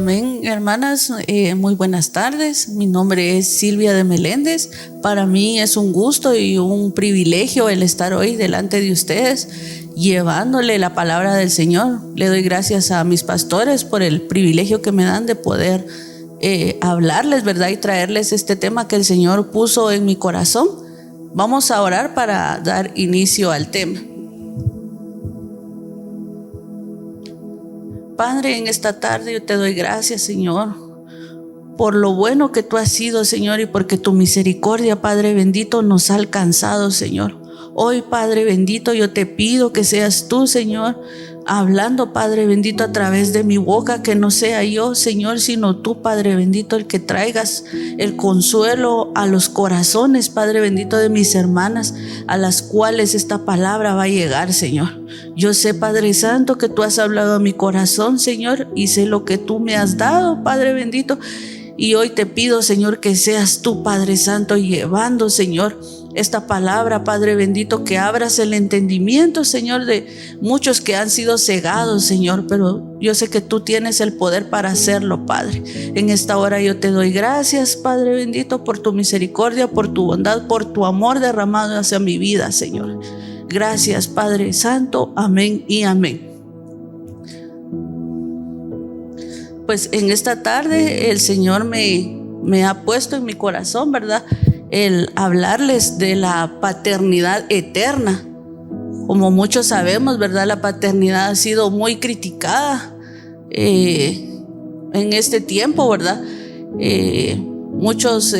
Amén, hermanas, muy buenas tardes. Mi nombre es Silvia de Meléndez. Para mí es un gusto y un privilegio el estar hoy delante de ustedes llevándole la palabra del Señor. Le doy gracias a mis pastores por el privilegio que me dan de poder hablarles, ¿verdad? Y traerles este tema que el Señor puso en mi corazón. Vamos a orar para dar inicio al tema. Padre, en esta tarde yo te doy gracias, Señor, por lo bueno que tú has sido, Señor, y porque tu misericordia, Padre bendito, nos ha alcanzado, Señor. Hoy, Padre bendito, yo te pido que seas tú, Señor, hablando, Padre bendito, a través de mi boca, que no sea yo, Señor, sino tú, Padre bendito, el que traigas el consuelo a los corazones, Padre bendito, de mis hermanas, a las cuales esta palabra va a llegar, Señor. Yo sé, Padre Santo, que tú has hablado a mi corazón, Señor, y sé lo que tú me has dado, Padre bendito. Y hoy te pido, Señor, que seas tú, Padre Santo, llevando, Señor, esta palabra, Padre bendito, que abras el entendimiento, Señor, de muchos que han sido cegados, Señor, pero yo sé que tú tienes el poder para hacerlo, Padre. En esta hora yo te doy gracias, Padre bendito, por tu misericordia, por tu bondad, por tu amor derramado hacia mi vida, Señor. Gracias, Padre Santo. Amén y amén. Pues en esta tarde el Señor me ha puesto en mi corazón, ¿verdad?, el hablarles de la paternidad eterna. Como muchos sabemos, ¿verdad?, la paternidad ha sido muy criticada en este tiempo, ¿verdad? Muchos,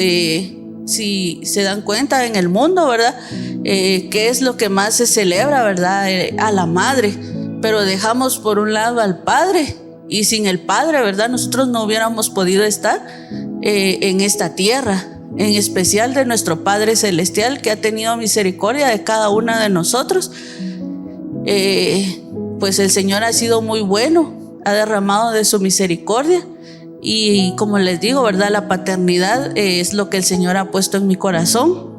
si se dan cuenta en el mundo, ¿verdad?, qué es lo que más se celebra, ¿verdad?, a la madre, pero dejamos por un lado al padre, y sin el padre, ¿verdad?, nosotros no hubiéramos podido estar en esta tierra, en especial de nuestro Padre Celestial, que ha tenido misericordia de cada una de nosotros. Pues el Señor ha sido muy bueno, ha derramado de su misericordia, y como les digo, ¿verdad?, la paternidad es lo que el Señor ha puesto en mi corazón.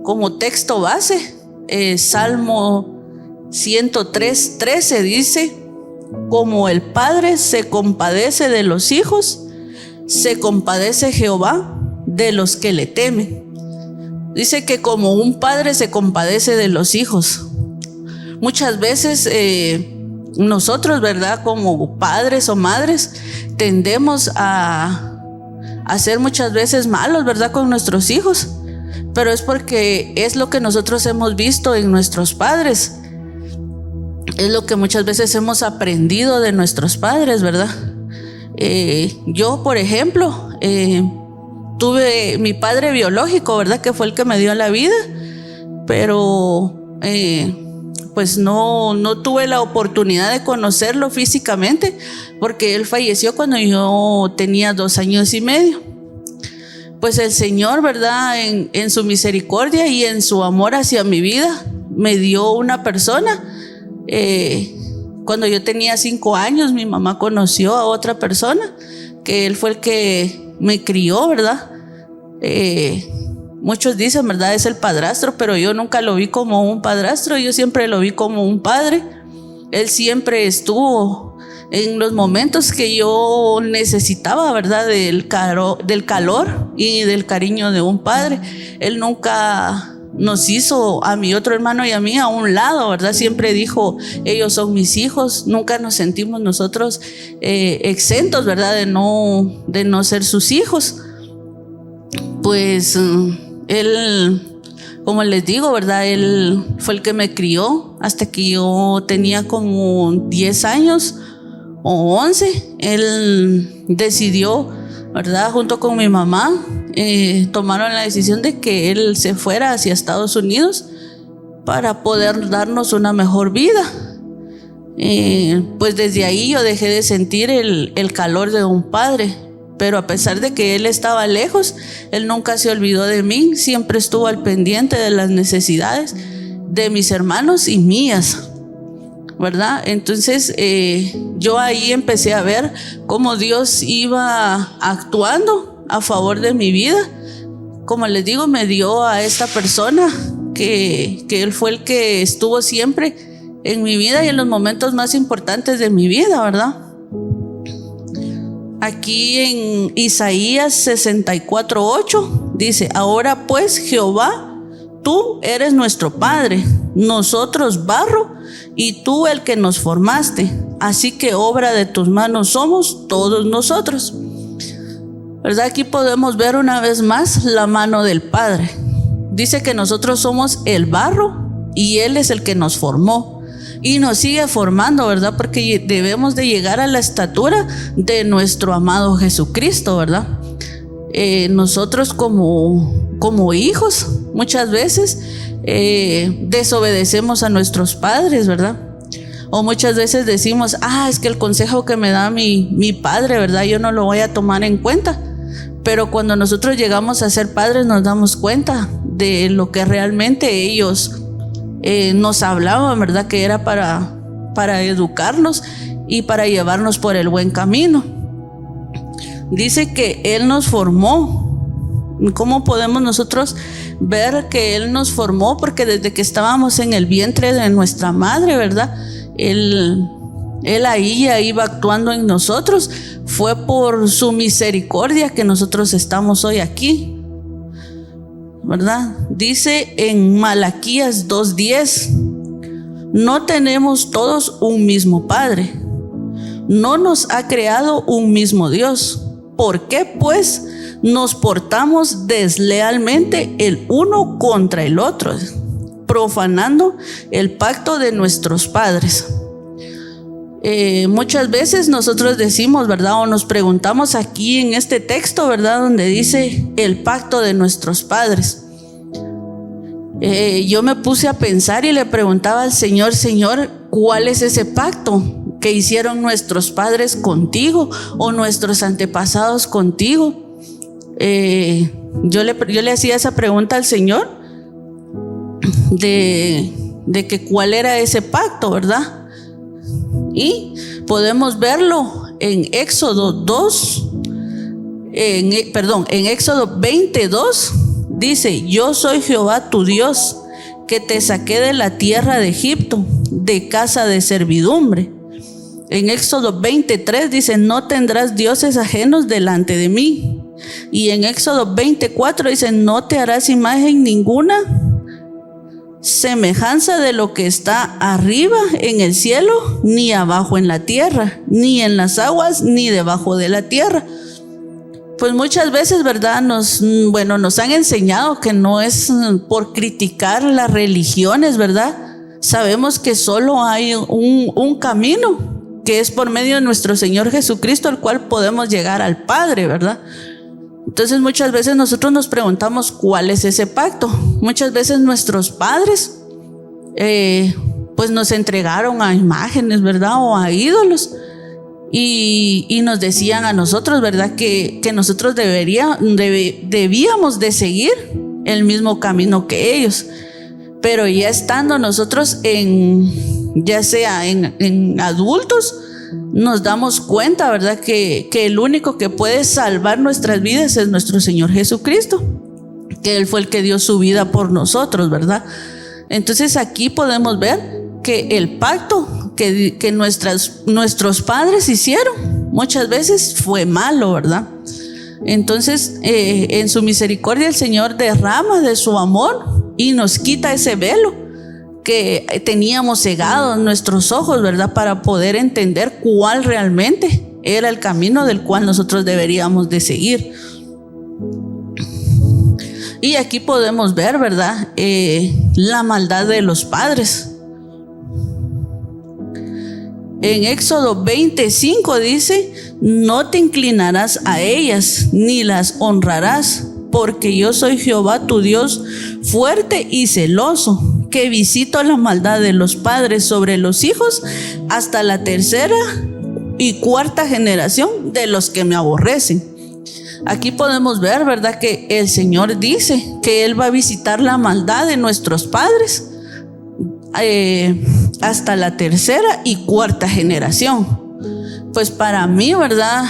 Como texto base, Salmo 103:13 dice: como el Padre se compadece de los hijos, se compadece Jehová de los que le temen. Dice que como un padre se compadece de los hijos. Muchas veces nosotros, ¿verdad?, como padres o madres, tendemos a ser muchas veces malos, ¿verdad?, con nuestros hijos, pero es porque es lo que nosotros hemos visto en nuestros padres. Es lo que muchas veces hemos aprendido de nuestros padres, ¿verdad? Yo, por ejemplo, tuve mi padre biológico, ¿verdad?, que fue el que me dio la vida, pero pues no tuve la oportunidad de conocerlo físicamente, porque él falleció cuando yo tenía 2 años y medio. Pues el Señor, ¿verdad?, en su misericordia y en su amor hacia mi vida, me dio una persona. Cuando yo tenía 5 años, mi mamá conoció a otra persona, que él fue el que me crió, ¿verdad? Muchos dicen, ¿verdad?, es el padrastro, pero yo nunca lo vi como un padrastro, yo siempre lo vi como un padre. Él siempre estuvo en los momentos que yo necesitaba, ¿verdad?, del calor y del cariño de un padre. Él nunca nos hizo a mi otro hermano y a mí a un lado, ¿verdad? Siempre dijo: ellos son mis hijos. Nunca nos sentimos nosotros exentos, ¿verdad?, de no ser sus hijos. Pues él, como les digo, ¿verdad?, él fue el que me crió hasta que yo tenía como 10 años o 11. Él decidió, ¿verdad?, junto con mi mamá, tomaron la decisión de que él se fuera hacia Estados Unidos para poder darnos una mejor vida. Pues desde ahí yo dejé de sentir el calor de un padre, pero a pesar de que él estaba lejos, él nunca se olvidó de mí, siempre estuvo al pendiente de las necesidades de mis hermanos y mías, ¿verdad? Entonces yo ahí empecé a ver cómo Dios iba actuando a favor de mi vida. Como les digo, me dio a esta persona que él fue el que estuvo siempre en mi vida y en los momentos más importantes de mi vida, ¿verdad? aquí en Isaías 64:8 dice: ahora pues, Jehová, tú eres nuestro Padre, nosotros barro y tú el que nos formaste, así que obra de tus manos somos todos nosotros. ¿Verdad? Aquí podemos ver una vez más la mano del Padre. Dice que nosotros somos el barro y Él es el que nos formó y nos sigue formando, ¿verdad? Porque debemos de llegar a la estatura de nuestro amado Jesucristo, ¿verdad? Nosotros como hijos muchas veces desobedecemos a nuestros padres, ¿verdad? O muchas veces decimos: es que el consejo que me da mi padre, ¿verdad?, yo no lo voy a tomar en cuenta. Pero cuando nosotros llegamos a ser padres nos damos cuenta de lo que realmente ellos nos hablaban, ¿verdad?, que era para educarnos y para llevarnos por el buen camino. Dice que Él nos formó. ¿Cómo podemos nosotros ver que Él nos formó? Porque desde que estábamos en el vientre de nuestra madre, ¿verdad?, Él ahí ya iba actuando en nosotros. Fue por su misericordia que nosotros estamos hoy aquí, ¿verdad? Dice en Malaquías 2:10: no tenemos todos un mismo Padre, no nos ha creado un mismo Dios. ¿Por qué pues nos portamos deslealmente el uno contra el otro, profanando el pacto de nuestros padres? Muchas veces nosotros decimos, ¿verdad?, o nos preguntamos aquí en este texto, ¿verdad?, donde dice el pacto de nuestros padres. Yo me puse a pensar y le preguntaba al Señor: Señor, ¿cuál es ese pacto que hicieron nuestros padres contigo o nuestros antepasados contigo? Yo le hacía esa pregunta al Señor de que cuál era ese pacto, ¿verdad? Y podemos verlo en Éxodo 20:2. Dice: yo soy Jehová tu Dios, que te saqué de la tierra de Egipto, de casa de servidumbre. En Éxodo 20:3 dice: no tendrás dioses ajenos delante de mí. Y en Éxodo 20:4 dice: no te harás imagen ninguna, semejanza de lo que está arriba en el cielo, ni abajo en la tierra, ni en las aguas, ni debajo de la tierra. Pues muchas veces, ¿verdad?, nos han enseñado que no es por criticar las religiones, ¿verdad? Sabemos que solo hay un camino, que es por medio de nuestro Señor Jesucristo, al cual podemos llegar al Padre, ¿verdad? Entonces muchas veces nosotros nos preguntamos cuál es ese pacto. Muchas veces nuestros padres pues nos entregaron a imágenes, ¿verdad?, o a ídolos, y nos decían a nosotros, ¿verdad?, que nosotros debíamos de seguir el mismo camino que ellos. Pero ya estando nosotros ya sea en adultos, nos damos cuenta, ¿verdad?, que el único que puede salvar nuestras vidas es nuestro Señor Jesucristo, que Él fue el que dio su vida por nosotros, ¿verdad? Entonces aquí podemos ver que el pacto que nuestros padres hicieron muchas veces fue malo, ¿verdad? Entonces en su misericordia el Señor derrama de su amor y nos quita ese velo que teníamos cegados nuestros ojos, ¿verdad?, para poder entender cuál realmente era el camino del cual nosotros deberíamos de seguir. Y aquí podemos ver, ¿verdad?, la maldad de los padres. En Éxodo 20:5 dice: no te inclinarás a ellas, ni las honrarás, porque yo soy Jehová tu Dios, fuerte y celoso, que visito la maldad de los padres sobre los hijos hasta la 3ª y 4ª generación de los que me aborrecen. Aquí podemos ver, ¿verdad?, que el Señor dice que Él va a visitar la maldad de nuestros padres hasta la 3ª y 4ª generación. Pues para mí, ¿verdad?,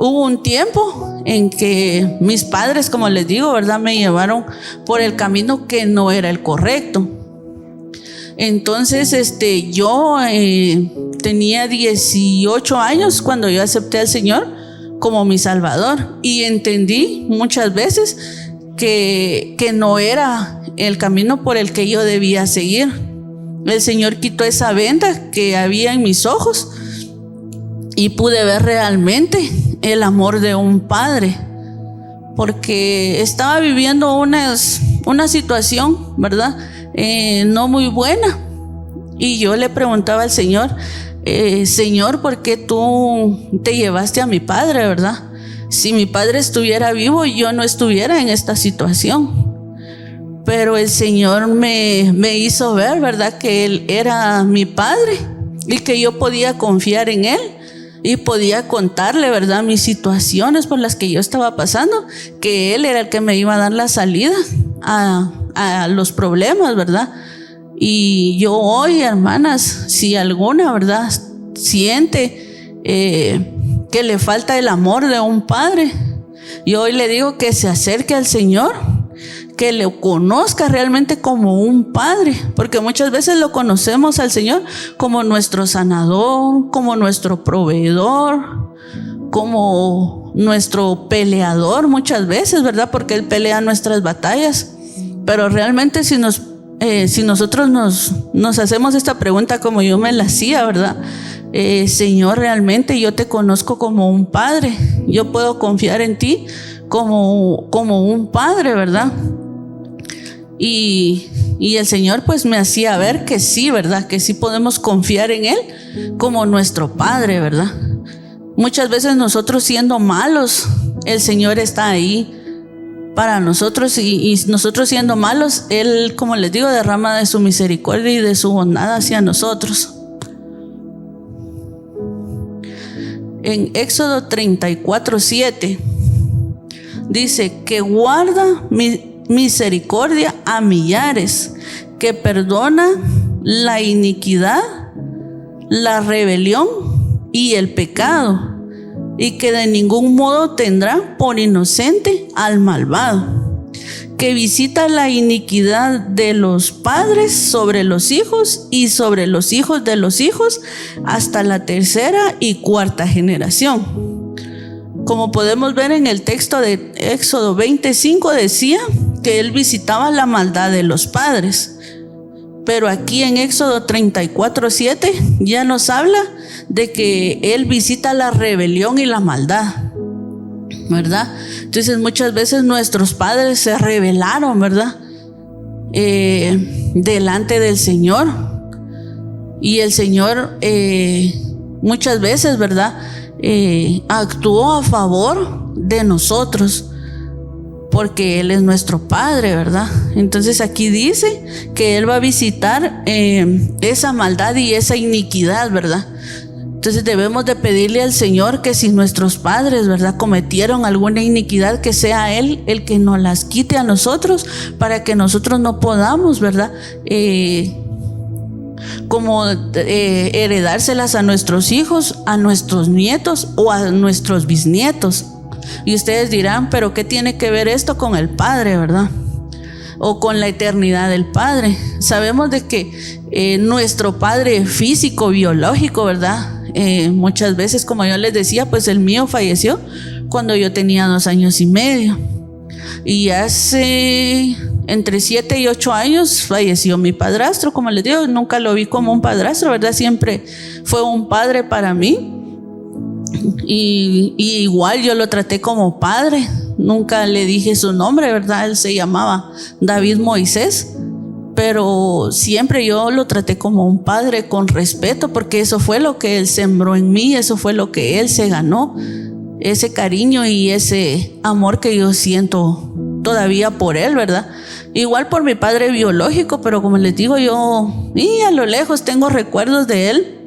hubo un tiempo en que mis padres, como les digo, ¿verdad?, me llevaron por el camino que no era el correcto. Entonces, yo tenía 18 años cuando yo acepté al Señor como mi Salvador, y entendí muchas veces que no era el camino por el que yo debía seguir. El Señor quitó esa venda que había en mis ojos y pude ver realmente el amor de un padre, porque estaba viviendo una situación, ¿verdad? No muy buena, y yo le preguntaba al Señor, Señor, ¿por qué tú te llevaste a mi padre, verdad? Si mi padre estuviera vivo, yo no estuviera en esta situación. Pero el Señor me hizo ver, ¿verdad?, que Él era mi padre y que yo podía confiar en Él y podía contarle, ¿verdad?, mis situaciones por las que yo estaba pasando, que Él era el que me iba a dar la salida a los problemas, ¿verdad? Y yo hoy, hermanas, si alguna, ¿verdad?, siente que le falta el amor de un padre, yo hoy le digo que se acerque al Señor, que le conozca realmente como un padre, porque muchas veces lo conocemos al Señor como nuestro sanador, como nuestro proveedor, como nuestro peleador muchas veces, ¿verdad? Porque Él pelea nuestras batallas. Pero realmente si nosotros nos hacemos esta pregunta como yo me la hacía, ¿verdad? Señor, realmente yo te conozco como un padre, yo puedo confiar en ti como un padre, ¿verdad? Y el Señor pues me hacía ver que sí, ¿verdad? Que sí podemos confiar en Él como nuestro Padre, ¿verdad? Muchas veces nosotros siendo malos, el Señor está ahí para nosotros, y nosotros siendo malos, Él, como les digo, derrama de su misericordia y de su bondad hacia nosotros. En Éxodo 34:7 dice que guarda misericordia a millares, que perdona la iniquidad, la rebelión y el pecado, y que de ningún modo tendrá por inocente al malvado, que visita la iniquidad de los padres sobre los hijos y sobre los hijos de los hijos hasta la tercera y cuarta generación. Como podemos ver en el texto de Éxodo 25, decía que Él visitaba la maldad de los padres. Pero aquí en Éxodo 34:7 ya nos habla de que Él visita la rebelión y la maldad, ¿verdad? Entonces muchas veces nuestros padres se rebelaron, ¿verdad? Delante del Señor. Y el Señor muchas veces, ¿verdad?, actuó a favor de nosotros, porque Él es nuestro Padre, ¿verdad? Entonces aquí dice que Él va a visitar esa maldad y esa iniquidad, ¿verdad? Entonces debemos de pedirle al Señor que si nuestros padres, ¿verdad?, cometieron alguna iniquidad, que sea Él el que nos las quite a nosotros, para que nosotros no podamos, ¿verdad?, heredárselas a nuestros hijos, a nuestros nietos o a nuestros bisnietos. Y ustedes dirán, pero ¿qué tiene que ver esto con el Padre, verdad? O con la eternidad del Padre. Sabemos de que nuestro Padre físico, biológico, ¿verdad? Muchas veces, como yo les decía, pues el mío falleció cuando yo tenía 2 años y medio. Y hace entre 7 y 8 años falleció mi padrastro. Como les digo, nunca lo vi como un padrastro, ¿verdad? Siempre fue un padre para mí. Y igual yo lo traté como padre. Nunca le dije su nombre, ¿verdad? Él se llamaba David Moisés. Pero siempre yo lo traté como un padre, con respeto, porque eso fue lo que Él sembró en mí, eso fue lo que Él se ganó, ese cariño y ese amor que yo siento todavía por Él, ¿verdad? Igual por mi padre biológico, pero como les digo, yo a lo lejos tengo recuerdos de Él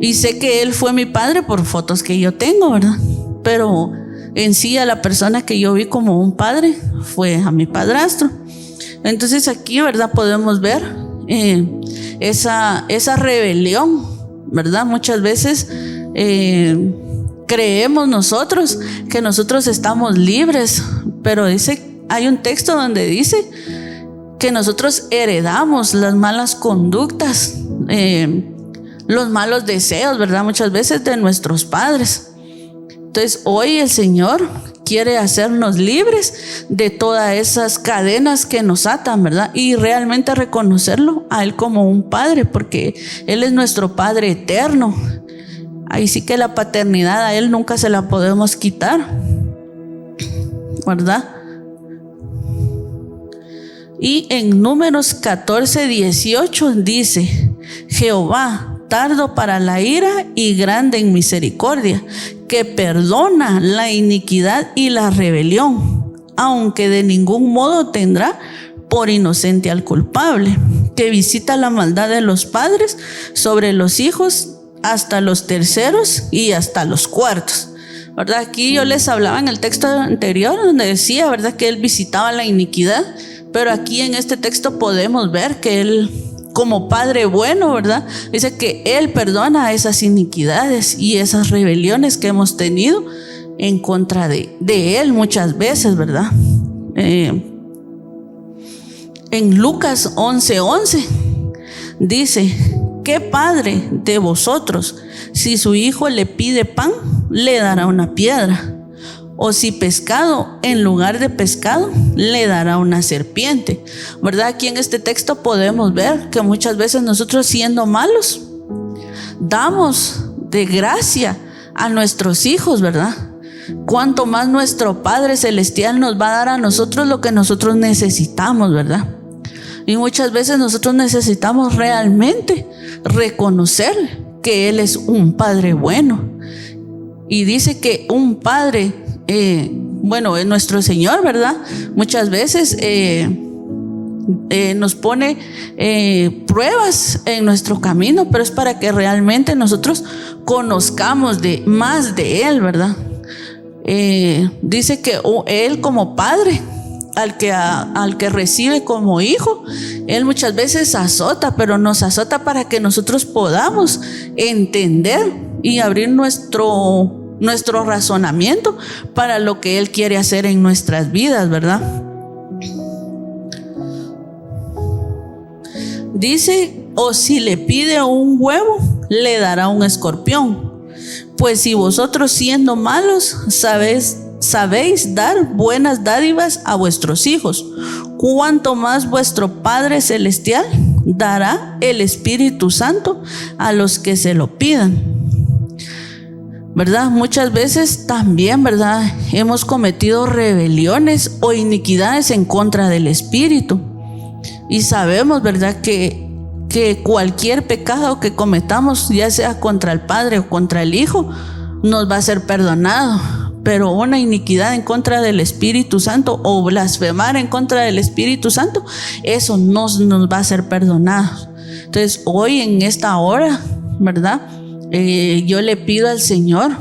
y sé que Él fue mi padre por fotos que yo tengo, ¿verdad? Pero en sí, a la persona que yo vi como un padre fue a mi padrastro. Entonces aquí, ¿verdad?, podemos ver esa rebelión, ¿verdad? Muchas veces creemos nosotros que nosotros estamos libres, pero hay un texto donde dice que nosotros heredamos las malas conductas, los malos deseos, ¿verdad? Muchas veces de nuestros padres. Entonces hoy el Señor quiere hacernos libres de todas esas cadenas que nos atan, ¿verdad? Y realmente reconocerlo a Él como un Padre, porque Él es nuestro Padre eterno. Ahí sí que la paternidad a Él nunca se la podemos quitar, ¿verdad? Y en Números 14:18 dice: Jehová, tardo para la ira y grande en misericordia, que perdona la iniquidad y la rebelión, aunque de ningún modo tendrá por inocente al culpable, que visita la maldad de los padres sobre los hijos hasta los terceros y hasta los cuartos. ¿Verdad? Aquí yo les hablaba en el texto anterior donde decía, ¿verdad?, que Él visitaba la iniquidad, pero aquí en este texto podemos ver que Él, como Padre bueno, ¿verdad?, dice que Él perdona esas iniquidades y esas rebeliones que hemos tenido en contra de Él muchas veces, ¿verdad? En Lucas 11:11 dice: ¿qué padre de vosotros, si su hijo le pide pan, le dará una piedra? O si pescado, en lugar de pescado, le dará una serpiente. ¿Verdad? Aquí en este texto podemos ver que muchas veces nosotros, siendo malos, damos de gracia a nuestros hijos, ¿verdad? Cuanto más nuestro Padre Celestial nos va a dar a nosotros lo que nosotros necesitamos, ¿verdad? Y muchas veces nosotros necesitamos realmente reconocer que Él es un Padre bueno. Y dice que un Padre, bueno, es nuestro Señor, ¿verdad? Muchas veces nos pone pruebas en nuestro camino, pero es para que realmente nosotros conozcamos más de Él, ¿verdad? Dice que Él como Padre, al que recibe como hijo, Él muchas veces azota, pero nos azota para que nosotros podamos entender y abrir nuestro razonamiento para lo que Él quiere hacer en nuestras vidas, ¿verdad? Dice: o si le pide un huevo, le dará un escorpión. Pues si vosotros, siendo malos, sabéis dar buenas dádivas a vuestros hijos, cuánto más vuestro Padre Celestial dará el Espíritu Santo a los que se lo pidan. ¿Verdad? Muchas veces también, ¿verdad?, hemos cometido rebeliones o iniquidades en contra del Espíritu. Y sabemos, ¿verdad?, que cualquier pecado que cometamos, ya sea contra el Padre o contra el Hijo, nos va a ser perdonado. Pero una iniquidad en contra del Espíritu Santo o blasfemar en contra del Espíritu Santo, eso no nos va a ser perdonado. Entonces hoy, en esta hora, ¿verdad?, yo le pido al Señor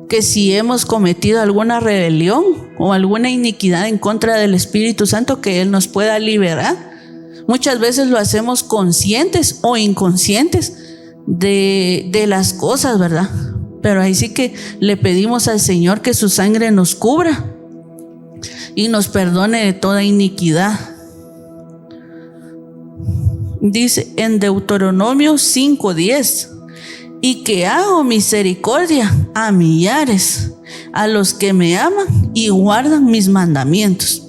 que si hemos cometido alguna rebelión o alguna iniquidad en contra del Espíritu Santo, que Él nos pueda liberar. Muchas veces lo hacemos conscientes o inconscientes de las cosas, ¿verdad? Pero ahí sí que le pedimos al Señor que su sangre nos cubra y nos perdone de toda iniquidad. Dice en Deuteronomio 5:10: y que hago misericordia a millares, a los que me aman y guardan mis mandamientos.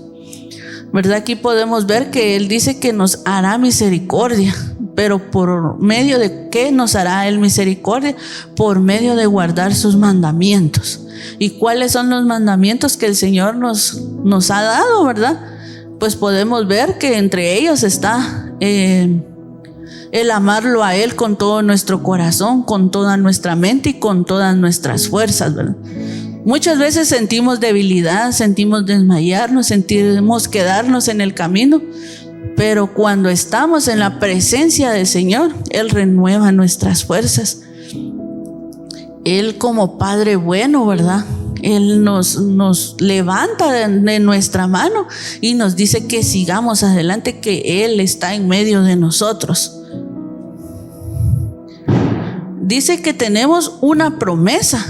¿Verdad? Aquí podemos ver que Él dice que nos hará misericordia, pero ¿por medio de qué nos hará Él misericordia? Por medio de guardar sus mandamientos. ¿Y cuáles son los mandamientos que el Señor nos ha dado, verdad? Pues podemos ver que entre ellos está el amarlo a Él con todo nuestro corazón, con toda nuestra mente y con todas nuestras fuerzas, ¿verdad? Muchas veces sentimos debilidad, sentimos desmayarnos, sentimos quedarnos en el camino, pero cuando estamos en la presencia del Señor, Él renueva nuestras fuerzas. Él, como Padre bueno, ¿verdad?, Él nos levanta de nuestra mano y nos dice que sigamos adelante, que Él está en medio de nosotros. Dice que tenemos una promesa.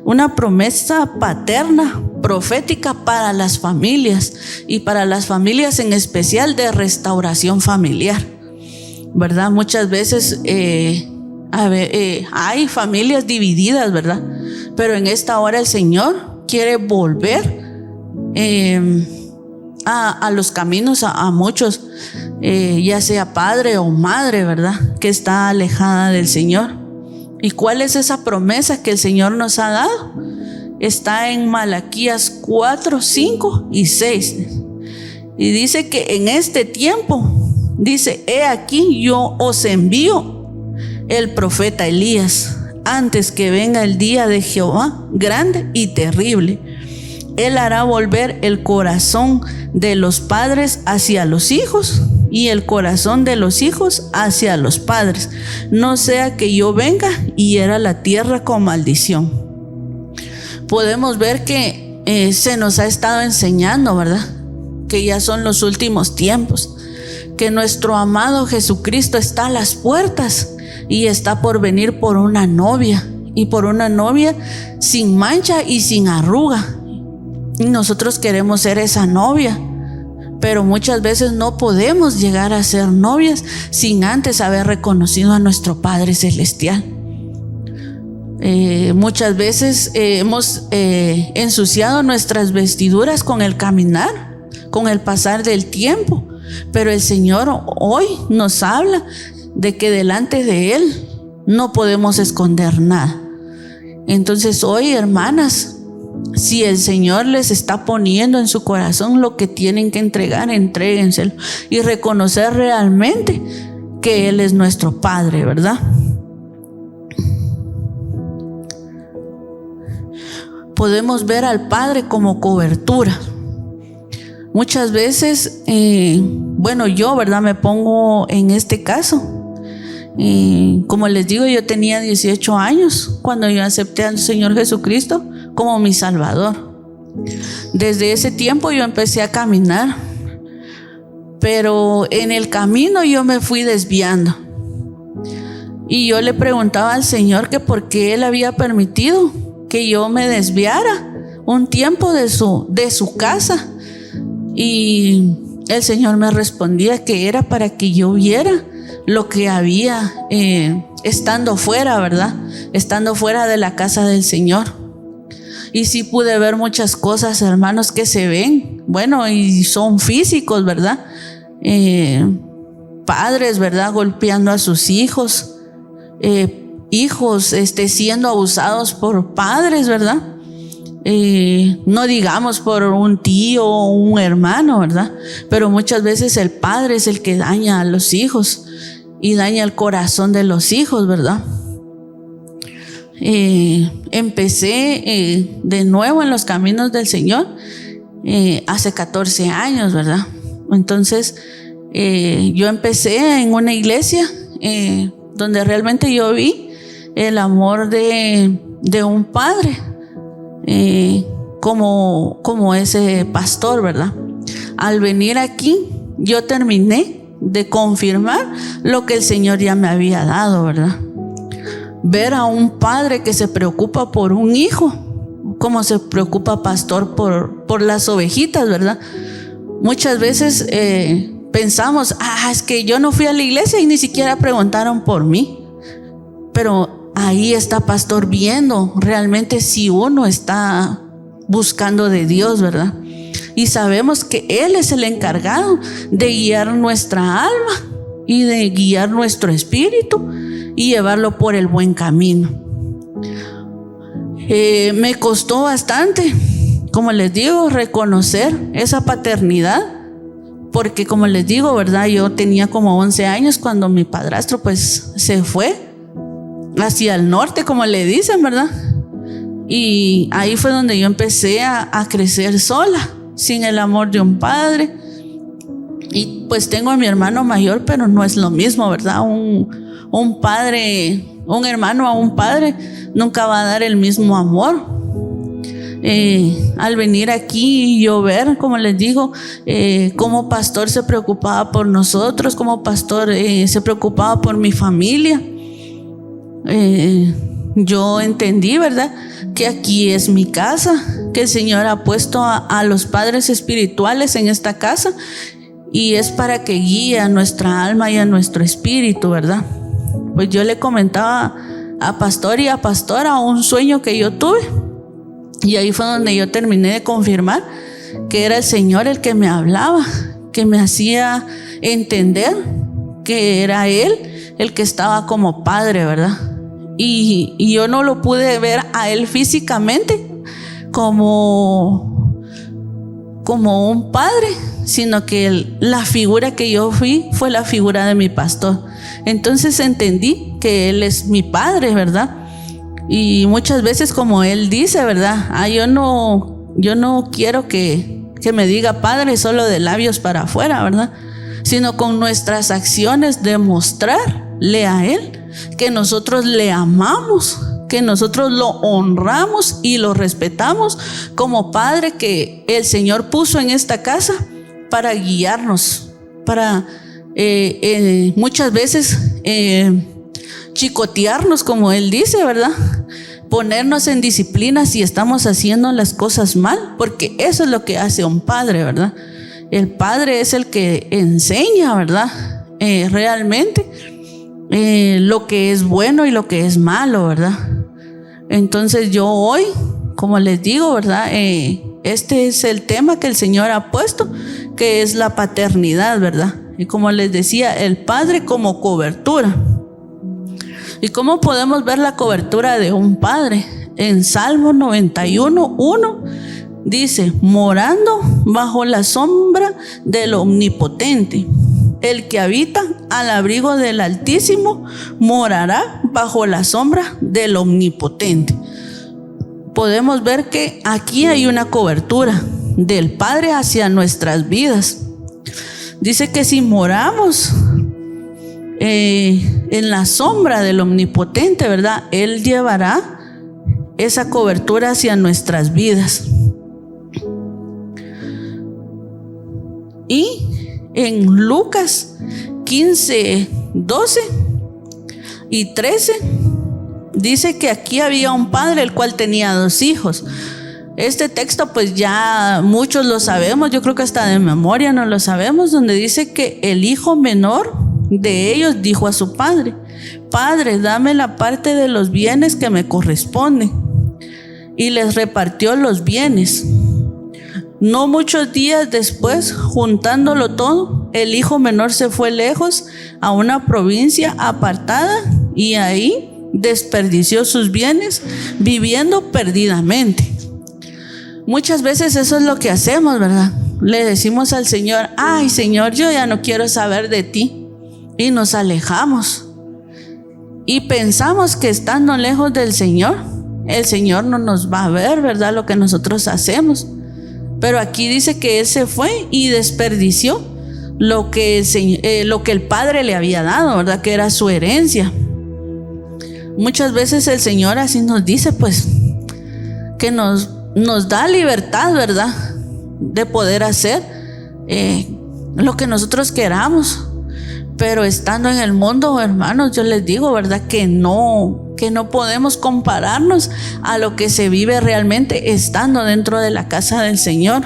una promesa paterna, profética para las familias y para las familias en especial de restauración familiar, ¿verdad? Muchas veces hay familias divididas, ¿verdad? Pero en esta hora el Señor quiere volver a los caminos a muchos, ya sea padre o madre, ¿verdad? Que está alejada del Señor. ¿Y cuál es esa promesa que el Señor nos ha dado? Está en Malaquías 4, 5 y 6. Y dice que en este tiempo, dice: he aquí yo os envío el profeta Elías, antes que venga el día de Jehová grande y terrible. Él hará volver el corazón de los padres hacia los hijos y el corazón de los hijos hacia los padres, no sea que yo venga y hiera la tierra con maldición. Podemos ver que se nos ha estado enseñando, ¿verdad? Que ya son los últimos tiempos, que nuestro amado Jesucristo está a las puertas y está por venir por una novia, y por una novia sin mancha y sin arruga. Y nosotros queremos ser esa novia, pero muchas veces no podemos llegar a ser novias sin antes haber reconocido a nuestro Padre Celestial. Muchas veces hemos ensuciado nuestras vestiduras con el caminar, con el pasar del tiempo, pero el Señor hoy nos habla de que delante de Él no podemos esconder nada. Entonces hoy, hermanas, si el Señor les está poniendo en su corazón lo que tienen que entregar, entréguenselo y reconocer realmente que Él es nuestro Padre, ¿verdad? Podemos ver al Padre como cobertura. Muchas veces, yo, ¿verdad? Me pongo en este caso. Como les digo, yo tenía 18 años cuando yo acepté al Señor Jesucristo como mi Salvador. Desde ese tiempo yo empecé a caminar, pero en el camino yo me fui desviando. Y yo le preguntaba al Señor que por qué Él había permitido que yo me desviara un tiempo de su casa. Y el Señor me respondía que era para que yo viera lo que había estando fuera, ¿verdad? Estando fuera de la casa del Señor. Y sí pude ver muchas cosas, hermanos, que se ven, y son físicos, ¿verdad? Padres, ¿verdad? Golpeando a sus hijos, hijos siendo abusados por padres, ¿verdad? No digamos por un tío o un hermano, ¿verdad? Pero muchas veces el padre es el que daña a los hijos y daña el corazón de los hijos, ¿verdad? Empecé de nuevo en los caminos del Señor hace 14 años, ¿verdad? Entonces yo empecé en una iglesia donde realmente yo vi el amor de un padre como ese pastor, ¿verdad? Al venir aquí yo terminé de confirmar lo que el Señor ya me había dado, ¿verdad? Ver a un padre que se preocupa por un hijo, como se preocupa pastor por las ovejitas, ¿verdad? Muchas veces pensamos, es que yo no fui a la iglesia y ni siquiera preguntaron por mí. Pero ahí está pastor viendo realmente si uno está buscando de Dios, ¿verdad? Y sabemos que Él es el encargado de guiar nuestra alma y de guiar nuestro espíritu y llevarlo por el buen camino. Me costó bastante, como les digo, reconocer esa paternidad, porque como les digo, ¿verdad? Yo tenía como 11 años cuando mi padrastro pues se fue hacia el norte, como le dicen, ¿verdad? Y ahí fue donde yo empecé a crecer sola, sin el amor de un padre. Y pues tengo a mi hermano mayor, pero no es lo mismo, ¿verdad? Un padre, un hermano a un padre nunca va a dar el mismo amor. Al venir aquí y yo ver, como les digo, cómo pastor se preocupaba por nosotros, cómo pastor se preocupaba por mi familia, yo entendí, ¿verdad?, que aquí es mi casa, que el Señor ha puesto a los padres espirituales en esta casa y es para que guíe a nuestra alma y a nuestro espíritu, ¿verdad? Pues yo le comentaba a pastor y a pastora un sueño que yo tuve y ahí fue donde yo terminé de confirmar que era el Señor el que me hablaba, que me hacía entender que era Él el que estaba como padre, ¿verdad? Y yo no lo pude ver a Él físicamente como un padre, sino que la figura que yo fue la figura de mi pastor. Entonces entendí que Él es mi padre, ¿verdad? Y muchas veces, como Él dice, ¿verdad? Yo no quiero que me diga padre solo de labios para afuera, ¿verdad? Sino con nuestras acciones demostrarle a Él que nosotros le amamos, que nosotros lo honramos y lo respetamos como padre que el Señor puso en esta casa para guiarnos, para muchas veces chicotearnos, como Él dice, ¿verdad? Ponernos en disciplina si estamos haciendo las cosas mal, porque eso es lo que hace un padre, ¿verdad? El padre es el que enseña, ¿verdad? Realmente lo que es bueno y lo que es malo, ¿verdad? Entonces yo hoy, como les digo, ¿verdad? Este es el tema que el Señor ha puesto, que es la paternidad, ¿verdad? Y como les decía, el padre como cobertura. ¿Y cómo podemos ver la cobertura de un padre? En Salmo 91:1 dice: morando bajo la sombra del Omnipotente. El que habita al abrigo del Altísimo morará bajo la sombra del Omnipotente. Podemos ver que aquí hay una cobertura del Padre hacia nuestras vidas. Dice que si moramos en la sombra del Omnipotente, ¿verdad?, Él llevará esa cobertura hacia nuestras vidas. Y en Lucas 15:12 y 13 dice que aquí había un padre el cual tenía 2 hijos. Este texto pues ya muchos lo sabemos, yo creo que hasta de memoria no lo sabemos, donde dice que el hijo menor de ellos dijo a su padre: Padre, dame la parte de los bienes que me corresponde. Y les repartió los bienes. No muchos días después, juntándolo todo, el hijo menor se fue lejos a una provincia apartada y ahí desperdició sus bienes viviendo perdidamente. Muchas veces eso es lo que hacemos, ¿verdad? Le decimos al Señor: ay, Señor, yo ya no quiero saber de ti. Y nos alejamos. Y pensamos que estando lejos del Señor, el Señor no nos va a ver, ¿verdad?, lo que nosotros hacemos. Pero aquí dice que Él se fue y desperdició lo que el Padre le había dado, ¿verdad?, que era su herencia. Muchas veces el Señor así nos dice, pues, que nos da libertad, ¿verdad?, de poder hacer lo que nosotros queramos. Pero estando en el mundo, hermanos, yo les digo, ¿verdad?, que no podemos compararnos a lo que se vive realmente estando dentro de la casa del Señor.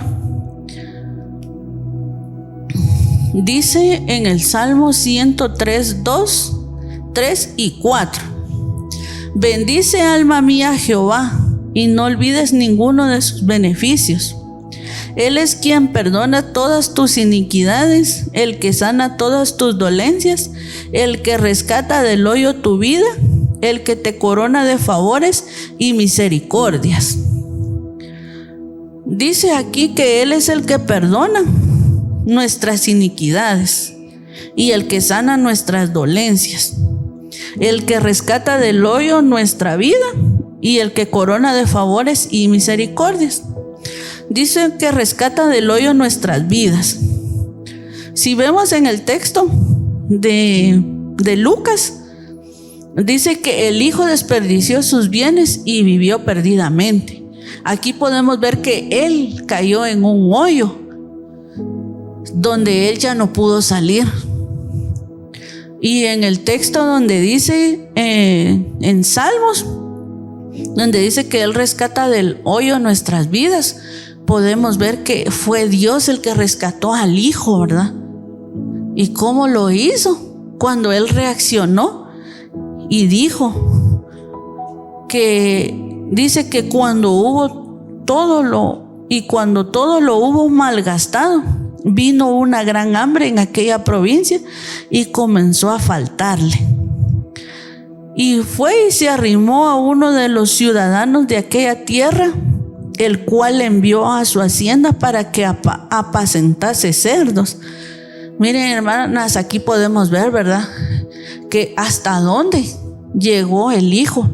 Dice en el Salmo 103:2, 3 y 4: bendice, alma mía, a Jehová, y no olvides ninguno de sus beneficios. Él es quien perdona todas tus iniquidades, el que sana todas tus dolencias, el que rescata del hoyo tu vida, el que te corona de favores y misericordias. Dice aquí que Él es el que perdona nuestras iniquidades y el que sana nuestras dolencias, el que rescata del hoyo nuestra vida y el que corona de favores y misericordias. Dice que rescata del hoyo nuestras vidas. Si vemos en el texto de Lucas, dice que el hijo desperdició sus bienes y vivió perdidamente. Aquí podemos ver que él cayó en un hoyo donde él ya no pudo salir. Y en el texto donde dice en Salmos donde dice que Él rescata del hoyo nuestras vidas, podemos ver que fue Dios el que rescató al Hijo, ¿verdad? ¿Y cómo lo hizo? Cuando Él reaccionó y dijo que, dice que cuando todo lo hubo malgastado, vino una gran hambre en aquella provincia y comenzó a faltarle. Y fue y se arrimó a uno de los ciudadanos de aquella tierra, el cual le envió a su hacienda para que apacentase cerdos. Miren, hermanas, aquí podemos ver, ¿verdad?, que hasta dónde llegó el Hijo,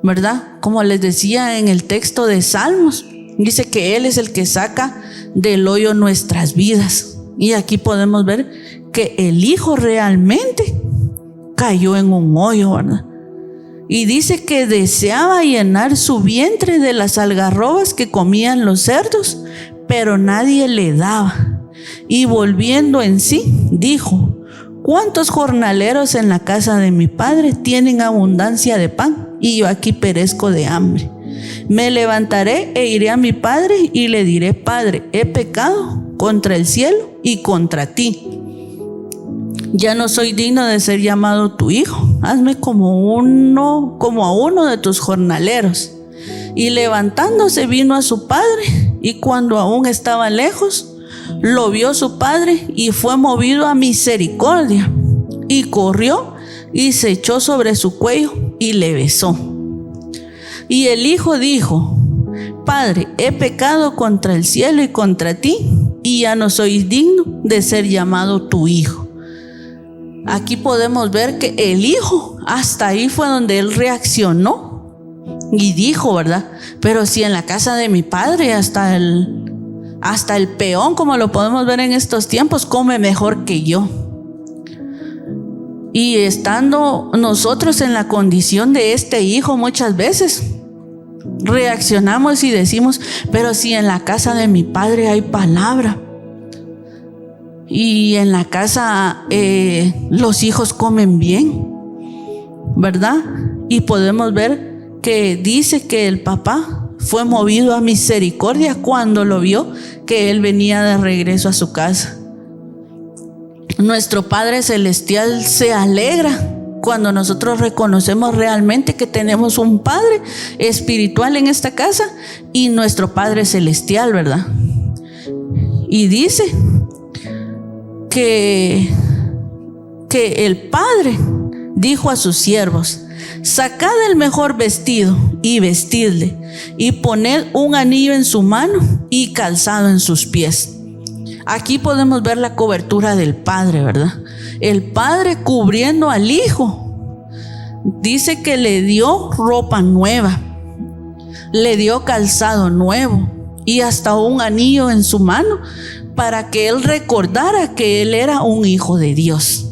¿verdad? Como les decía en el texto de Salmos, dice que Él es el que saca del hoyo nuestras vidas. Y aquí podemos ver que el Hijo realmente cayó en un hoyo, ¿verdad? Y dice que deseaba llenar su vientre de las algarrobas que comían los cerdos, pero nadie le daba. Y volviendo en sí, dijo: ¿cuántos jornaleros en la casa de mi padre tienen abundancia de pan, y yo aquí perezco de hambre? Me levantaré e iré a mi padre y le diré: Padre, he pecado contra el cielo y contra ti. Ya no soy digno de ser llamado tu hijo. Hazme como a uno de tus jornaleros. Y levantándose vino a su padre, y cuando aún estaba lejos, lo vio su padre y fue movido a misericordia, y corrió y se echó sobre su cuello y le besó. Y el hijo dijo: Padre, he pecado contra el cielo y contra ti, y ya no soy digno de ser llamado tu hijo. Aquí podemos ver que el hijo, hasta ahí fue donde él reaccionó y dijo, ¿verdad? Pero si en la casa de mi padre hasta el peón, como lo podemos ver en estos tiempos, come mejor que yo. Y estando nosotros en la condición de este hijo, muchas veces reaccionamos y decimos: pero si en la casa de mi padre hay palabra, y en la casa los hijos comen bien, ¿verdad? Y podemos ver que dice que el papá fue movido a misericordia cuando lo vio que él venía de regreso a su casa. Nuestro Padre Celestial se alegra cuando nosotros reconocemos realmente que tenemos un Padre espiritual en esta casa y nuestro Padre Celestial, ¿verdad? Y dice que el Padre dijo a sus siervos: sacad el mejor vestido y vestidle, y poned un anillo en su mano y calzado en sus pies. Aquí podemos ver la cobertura del Padre, ¿verdad? El Padre cubriendo al Hijo. Dice que le dio ropa nueva, le dio calzado nuevo y hasta un anillo en su mano, para que él recordara que él era un hijo de Dios.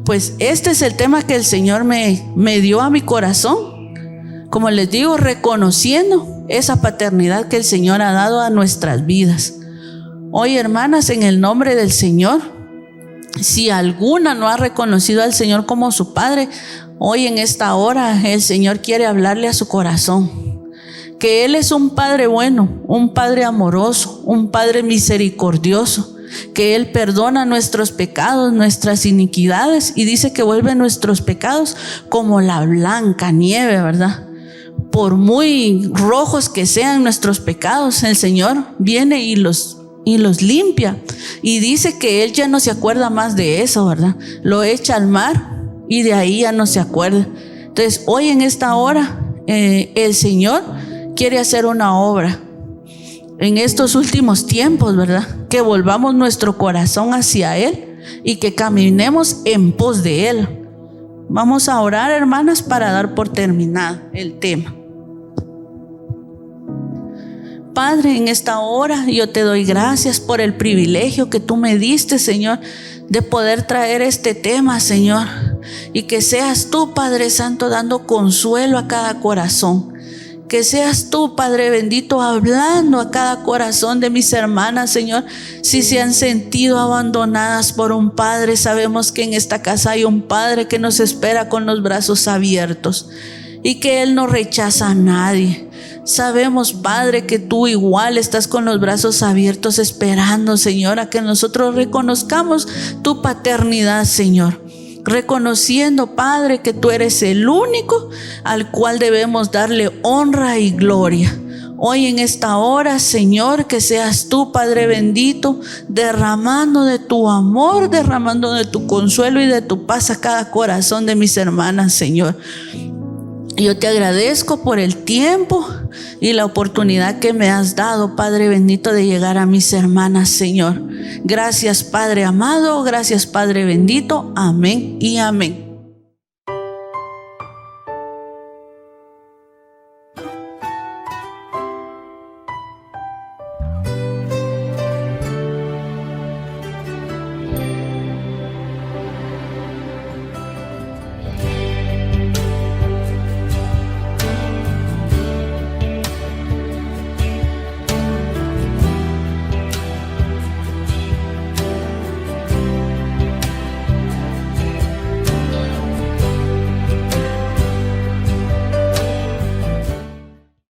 Pues este es el tema que el Señor me dio a mi corazón, como les digo, reconociendo esa paternidad que el Señor ha dado a nuestras vidas. Hoy, hermanas, en el nombre del Señor, si alguna no ha reconocido al Señor como su Padre, hoy en esta hora el Señor quiere hablarle a su corazón, que Él es un Padre bueno, un Padre amoroso, un Padre misericordioso, que Él perdona nuestros pecados, nuestras iniquidades, y dice que vuelve nuestros pecados como la blanca nieve, ¿verdad? Por muy rojos que sean nuestros pecados, el Señor viene y los limpia, y dice que Él ya no se acuerda más de eso, ¿verdad? Lo echa al mar y de ahí ya no se acuerda. Entonces hoy en esta hora el Señor quiere hacer una obra en estos últimos tiempos, ¿verdad? Que volvamos nuestro corazón hacia Él y que caminemos en pos de Él. Vamos a orar, hermanas, para dar por terminado el tema. Padre, en esta hora yo te doy gracias por el privilegio que tú me diste, Señor, de poder traer este tema, Señor, y que seas tú, Padre Santo, dando consuelo a cada corazón. Que seas tú, Padre bendito, hablando a cada corazón de mis hermanas, Señor. Si se han sentido abandonadas por un Padre, sabemos que en esta casa hay un Padre que nos espera con los brazos abiertos. y que Él no rechaza a nadie. Sabemos, Padre, que tú igual estás con los brazos abiertos esperando, Señor, a que nosotros reconozcamos tu paternidad, Señor. Reconociendo, Padre, que tú eres el único al cual debemos darle honra y gloria. Hoy en esta hora, Señor, que seas tú, Padre bendito, derramando de tu amor, derramando de tu consuelo y de tu paz a cada corazón de mis hermanas, Señor. Yo te agradezco por el tiempo y la oportunidad que me has dado, Padre bendito, de llegar a mis hermanas, Señor. Gracias, Padre amado, gracias, Padre bendito. Amén y amén.